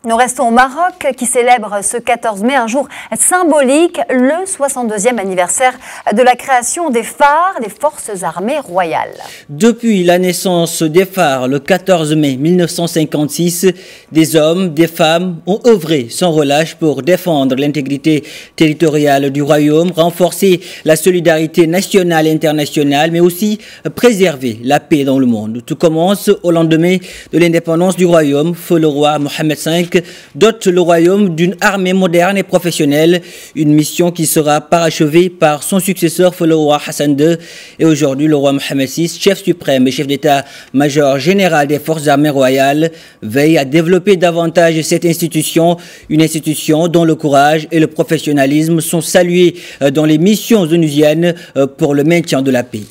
Nous restons au Maroc qui célèbre ce 14 mai, un jour symbolique, le 62e anniversaire de la création des phares des forces armées royales. Depuis la naissance des phares le 14 mai 1956, des hommes, des femmes ont œuvré sans relâche pour défendre l'intégrité territoriale du royaume, renforcer la solidarité nationale et internationale, mais aussi préserver la paix dans le monde. Tout commence au lendemain de l'indépendance du royaume. Feu le roi Mohammed V dote le royaume d'une armée moderne et professionnelle, une mission qui sera parachevée par son successeur, feu le roi Hassan II. Et aujourd'hui, le roi Mohammed VI, chef suprême et chef d'état-major général des forces armées royales, veille à développer davantage cette institution, une institution dont le courage et le professionnalisme sont salués dans les missions onusiennes pour le maintien de la paix.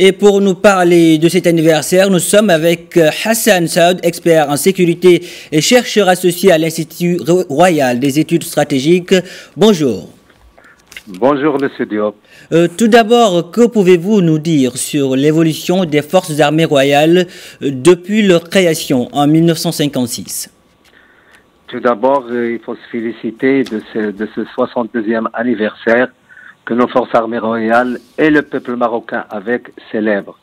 Et pour nous parler de cet anniversaire, nous sommes avec Hassan Saoud, expert en sécurité et chercheur associé à l'Institut royal des études stratégiques. Bonjour. Bonjour, monsieur Diop. Tout d'abord, que pouvez-vous nous dire sur l'évolution des forces armées royales depuis leur création en 1956? Tout d'abord, il faut se féliciter de ce 62e anniversaire que nos forces armées royales et le peuple marocain avec célèbrent.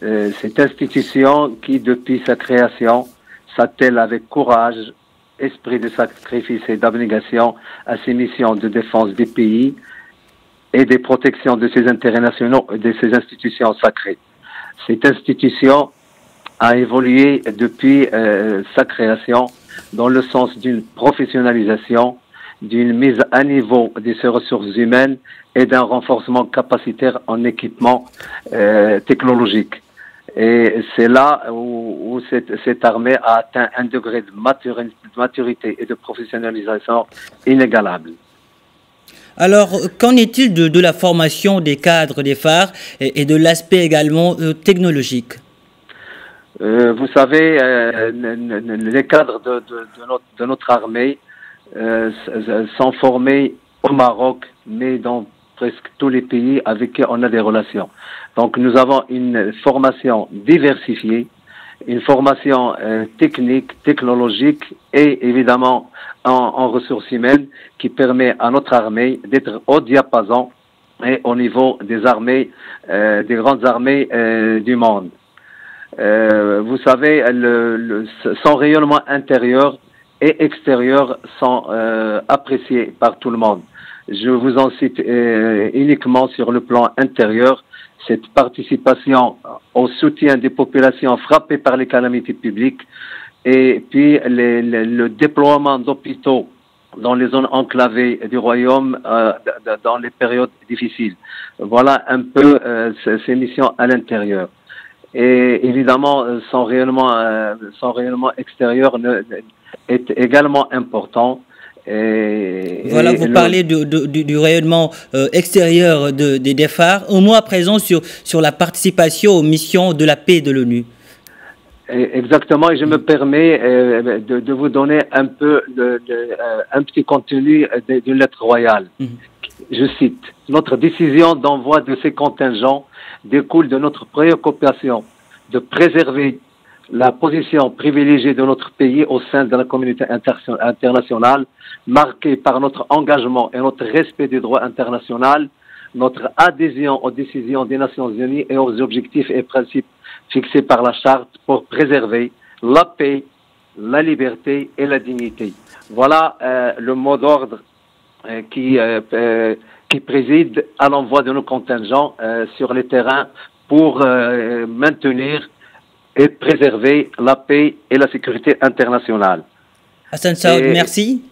Cette institution qui, depuis sa création, s'attelle avec courage, esprit de sacrifice et d'abnégation à ses missions de défense des pays et des protections de ses intérêts nationaux et de ses institutions sacrées. Cette institution a évolué depuis sa création dans le sens d'une professionnalisation, d'une mise à niveau de ses ressources humaines et d'un renforcement capacitaire en équipement technologique. Et c'est là où cette armée a atteint un degré de maturité et de professionnalisation inégalable. Alors, qu'en est-il de la formation des cadres des phares et de l'aspect également technologique? Vous savez, les cadres de notre armée sont formés au Maroc, mais dans presque tous les pays avec qui on a des relations. Donc nous avons une formation diversifiée, une formation technique, technologique et évidemment en ressources humaines qui permet à notre armée d'être au diapason et au niveau des armées, des grandes armées du monde. Vous savez, son rayonnement intérieur et extérieurs sont appréciés par tout le monde. Je vous en cite uniquement sur le plan intérieur, cette participation au soutien des populations frappées par les calamités publiques et puis le déploiement d'hôpitaux dans les zones enclavées du royaume dans les périodes difficiles. Voilà un peu ces missions à l'intérieur. Et évidemment, son rayonnement extérieur est également important. Voilà, vous parlez du rayonnement extérieur des phares. Un mot à présent sur la participation aux missions de la paix de l'ONU. Exactement, et je me permets de vous donner un peu un petit contenu d'une lettre royale. Je cite: notre décision d'envoi de ces contingents découle de notre préoccupation de préserver la position privilégiée de notre pays au sein de la communauté internationale, marquée par notre engagement et notre respect du droit international, notre adhésion aux décisions des Nations Unies et aux objectifs et principes fixés par la Charte pour préserver la paix, la liberté et la dignité. Voilà le mot d'ordre qui préside à l'envoi de nos contingents sur les terrains pour maintenir et préserver la paix et la sécurité internationale. Hassan Saoud, merci.